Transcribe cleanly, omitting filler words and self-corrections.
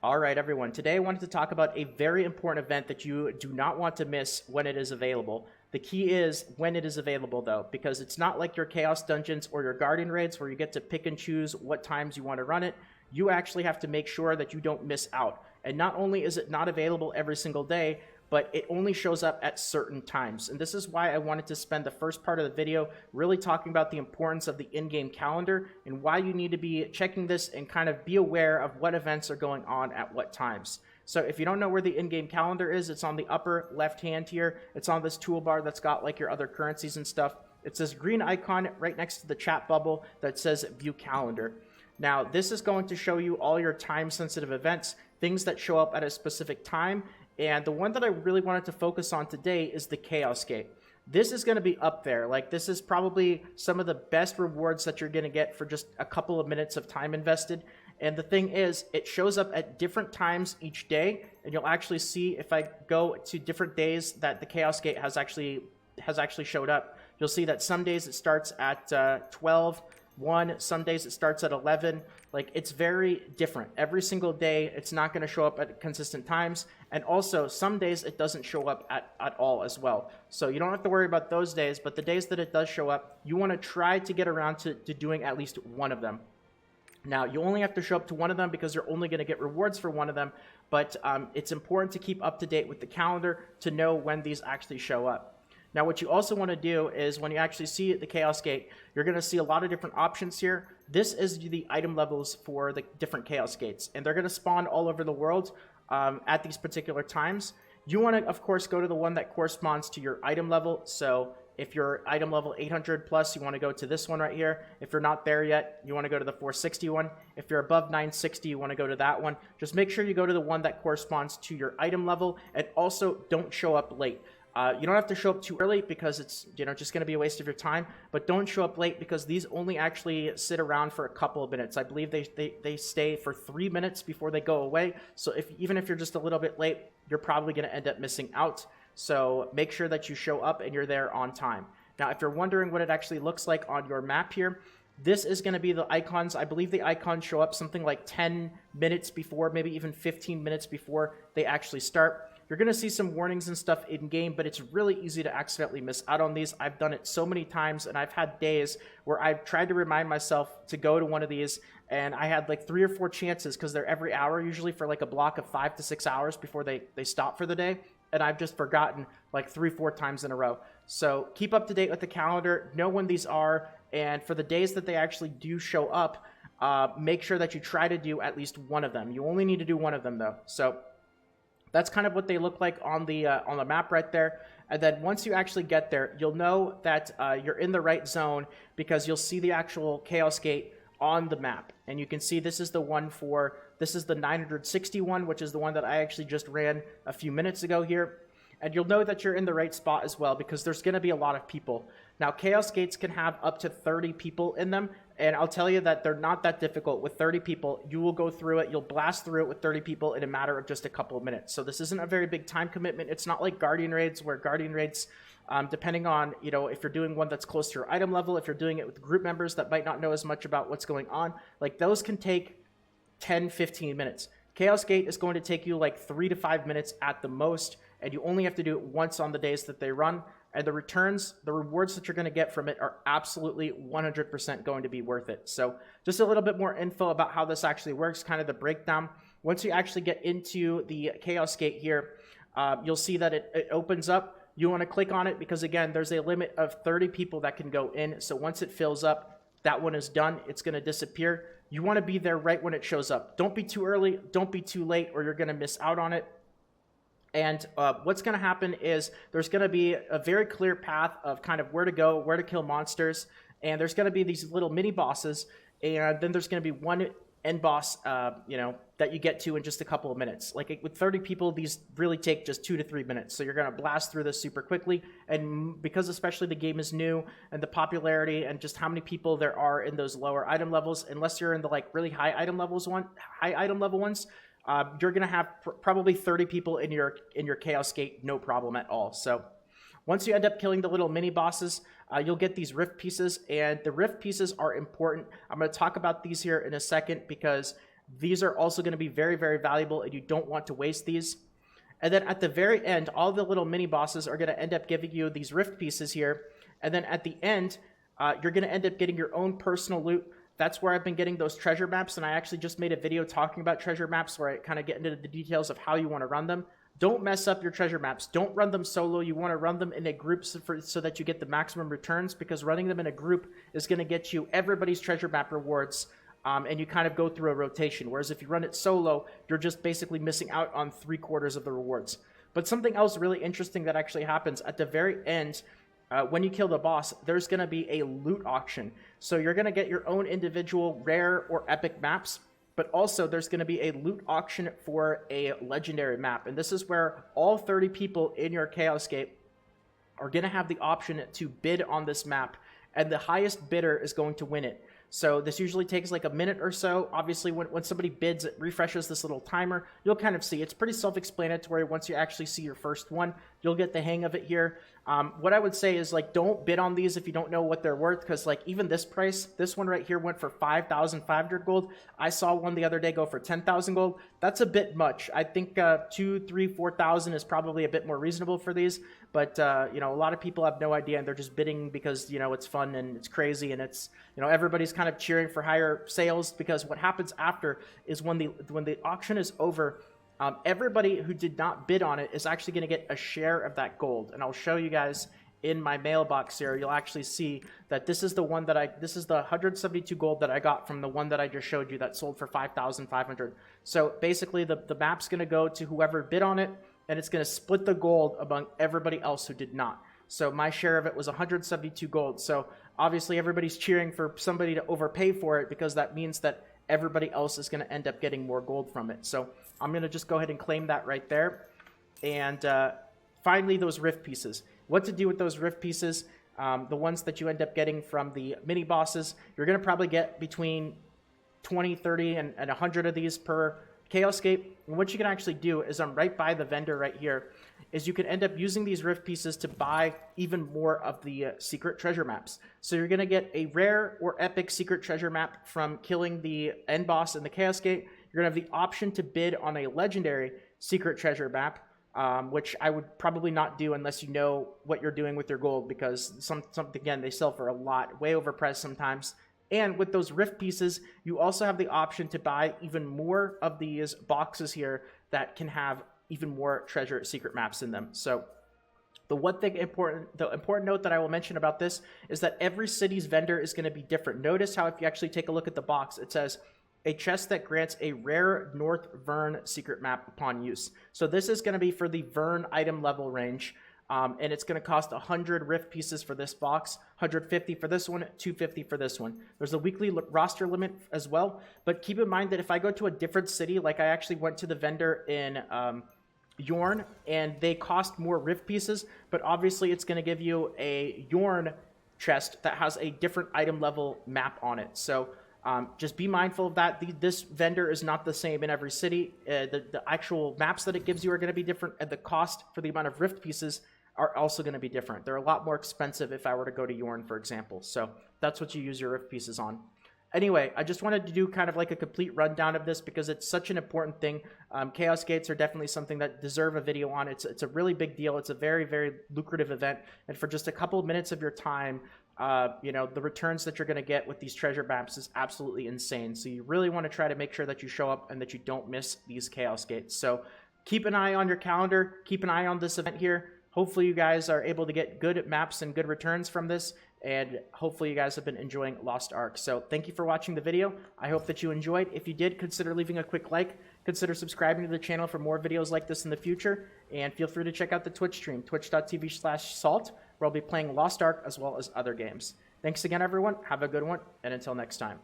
All right, everyone. Today I wanted to talk about a very important event that you do not want to miss when it is available. The key is when it is available, though, because it's not like your Chaos Dungeons or your Guardian Raids where you get to pick and choose what times you want to run it. You actually have to make sure that you don't miss out. And not only is it not available every single day, but it only shows up at certain times. And this is why I wanted to spend the first part of the video really talking about the importance of the in-game calendar and why you need to be checking this and kind of be aware of what events are going on at what times. So if you don't know where the in-game calendar is, it's on the upper left hand here. It's on this toolbar that's got like your other currencies and stuff. It's this green icon right next to the chat bubble that says View Calendar. Now, this is going to show you all your time-sensitive events, things that show up at a specific time. And the one that I really wanted to focus on today is the Chaos Gate. This is going to be up there. Like, this is probably some of the best rewards that you're going to get for just a couple of minutes of time invested. And the thing is, it shows up at different times each day. And you'll actually see if I go to different days that the Chaos Gate has actually showed up. You'll see that some days it starts at 12, 1, some days it starts at 11. Like, it's very different. Every single day, it's not going to show up at consistent times. And also, some days it doesn't show up at all as well. So you don't have to worry about those days, but the days that it does show up, you want to try to get around to doing at least one of them. Now, you only have to show up to one of them because you're only going to get rewards for one of them, but it's important to keep up to date with the calendar to know when these actually show up. Now, what you also want to do is when you actually see the Chaos Gate, you're going to see a lot of different options here. This is the item levels for the different Chaos Gates, and they're going to spawn all over the world at these particular times. You want to, of course, go to the one that corresponds to your item level. So if you're item level 800 plus, you want to go to this one right here. If you're not there yet, you want to go to the 460 one. If you're above 960, you want to go to that one. Just make sure you go to the one that corresponds to your item level, and also don't show up late. You don't have to show up too early because it's just going to be a waste of your time, but don't show up late because these only actually sit around for a couple of minutes. I believe they stay for 3 minutes before they go away. So even if you're just a little bit late, you're probably going to end up missing out. So make sure that you show up and you're there on time. Now, if you're wondering what it actually looks like on your map here, this is going to be the icons. I believe the icons show up something like 10 minutes before, maybe even 15 minutes before they actually start. You're going to see some warnings and stuff in-game, but it's really easy to accidentally miss out on these. I've done it so many times, and I've had days where I've tried to remind myself to go to one of these, and I had like 3 or 4 chances because they're every hour usually for like a block of 5 to 6 hours before they stop for the day, and I've just forgotten like 3 or 4 times in a row. So keep up to date with the calendar, know when these are, and for the days that they actually do show up, make sure that you try to do at least one of them. You only need to do one of them, though. So that's kind of what they look like on the map right there. And then once you actually get there, you'll know that you're in the right zone because you'll see the actual Chaos Gate on the map. And you can see this is the one this is the 961, which is the one that I actually just ran a few minutes ago here. And you'll know that you're in the right spot as well because there's going to be a lot of people. Now, Chaos Gates can have up to 30 people in them, and I'll tell you that they're not that difficult. With 30 people, you will go through it. You'll blast through it with 30 people in a matter of just a couple of minutes. So this isn't a very big time commitment. It's not like Guardian Raids, where Guardian Raids, depending on, if you're doing one that's close to your item level, if you're doing it with group members that might not know as much about what's going on, like those can take 10, 15 minutes. Chaos Gate is going to take you like 3 to 5 minutes at the most, and you only have to do it once on the days that they run. And the returns, the rewards that you're going to get from it are absolutely 100% going to be worth it. So just a little bit more info about how this actually works, kind of the breakdown. Once you actually get into the Chaos Gate here, you'll see that it opens up. You want to click on it because, again, there's a limit of 30 people that can go in. So once it fills up, that one is done. It's going to disappear. You want to be there right when it shows up. Don't be too early. Don't be too late, or you're going to miss out on it. And what's going to happen is there's going to be a very clear path of kind of where to go, where to kill monsters. And there's going to be these little mini bosses. And then there's going to be one end boss, that you get to in just a couple of minutes. Like with 30 people, these really take just 2 to 3 minutes. So you're going to blast through this super quickly. And because especially the game is new and the popularity and just how many people there are in those lower item levels, unless you're in the like really high item level ones, you're going to have probably 30 people in your Chaos Gate, no problem at all. So once you end up killing the little mini bosses, you'll get these rift pieces, and the rift pieces are important. I'm going to talk about these here in a second because These are also going to be very, very valuable, and you don't want to waste these. And then at the very end, all the little mini bosses are going to end up giving you these rift pieces here. And then at the end, you're going to end up getting your own personal loot. That's where I've been getting those treasure maps, and I actually just made a video talking about treasure maps where I kind of get into the details of how you want to run them. Don't mess up your treasure maps. Don't run them solo. You want to run them in a group so that you get the maximum returns, because running them in a group is going to get you everybody's treasure map rewards, and you kind of go through a rotation. Whereas if you run it solo, you're just basically missing out on 3/4 of the rewards. But something else really interesting that actually happens at the very end, when you kill the boss, there's going to be a loot auction. So you're going to get your own individual rare or epic maps, but also there's going to be a loot auction for a legendary map. And this is where all 30 people in your Chaos Gate are going to have the option to bid on this map, and the highest bidder is going to win it. So this usually takes like a minute or so. Obviously, when somebody bids, it refreshes this little timer. You'll kind of see. It's pretty self-explanatory. Once you actually see your first one, you'll get the hang of it here. What I would say is, like, don't bid on these if you don't know what they're worth, because, like, even this price, this one right here went for 5,500 gold. I saw one the other day go for 10,000 gold. That's a bit much. I think 2,000, 3,000, 4,000 is probably a bit more reasonable for these. But, you know, a lot of people have no idea, and they're just bidding because, you know, it's fun and it's crazy, and it's, you know, everybody's kind of cheering for higher sales, because what happens after is when the auction is over, everybody who did not bid on it is actually going to get a share of that gold. And I'll show you guys in my mailbox here. You'll actually see that this is the one that this is the 172 gold that I got from the one that I just showed you that sold for 5,500. So basically the map's going to go to whoever bid on it, and it's going to split the gold among everybody else who did not. So my share of it was 172 gold. So obviously everybody's cheering for somebody to overpay for it, because that means that everybody else is going to end up getting more gold from it. So I'm going to just go ahead and claim that right there. And finally, those rift pieces. What to do with those rift pieces, the ones that you end up getting from the mini bosses, you're going to probably get between 20, 30, and 100 of these per Chaos Gate. And what you can actually do is, I'm right by the vendor right here, is you can end up using these rift pieces to buy even more of the secret treasure maps. So you're going to get a rare or epic secret treasure map from killing the end boss in the Chaos Gate. You're going to have the option to bid on a legendary secret treasure map, which I would probably not do unless you know what you're doing with your gold, because again, they sell for a lot, way overpriced sometimes. And with those rift pieces, you also have the option to buy even more of these boxes here that can have even more treasure secret maps in them. So the important note that I will mention about this is that every city's vendor is going to be different. Notice how if you actually take a look at the box, it says a chest that grants a rare North Vern secret map upon use. So this is going to be for the Vern item level range. And it's going to cost 100 rift pieces for this box, 150 for this one, 250 for this one. There's a weekly roster limit as well, but keep in mind that if I go to a different city, like I actually went to the vendor in Yorn, and they cost more rift pieces, but obviously it's going to give you a Yorn chest that has a different item level map on it. So just be mindful of that. This vendor is not the same in every city. The actual maps that it gives you are going to be different, and the cost for the amount of rift pieces are also going to be different. They're a lot more expensive if I were to go to Yorn, for example. So that's what you use your rift pieces on. Anyway, I just wanted to do kind of like a complete rundown of this because it's such an important thing. Chaos Gates are definitely something that deserve a video on. It's a really big deal. It's a very, very lucrative event. And for just a couple of minutes of your time, you know, the returns that you're going to get with these treasure maps is absolutely insane. So you really want to try to make sure that you show up and that you don't miss these Chaos Gates. So keep an eye on your calendar. Keep an eye on this event here. Hopefully you guys are able to get good maps and good returns from this, and hopefully you guys have been enjoying Lost Ark. So thank you for watching the video. I hope that you enjoyed. If you did, consider leaving a quick like. Consider subscribing to the channel for more videos like this in the future, and feel free to check out the Twitch stream, twitch.tv/salt, where I'll be playing Lost Ark as well as other games. Thanks again, everyone. Have a good one, and until next time.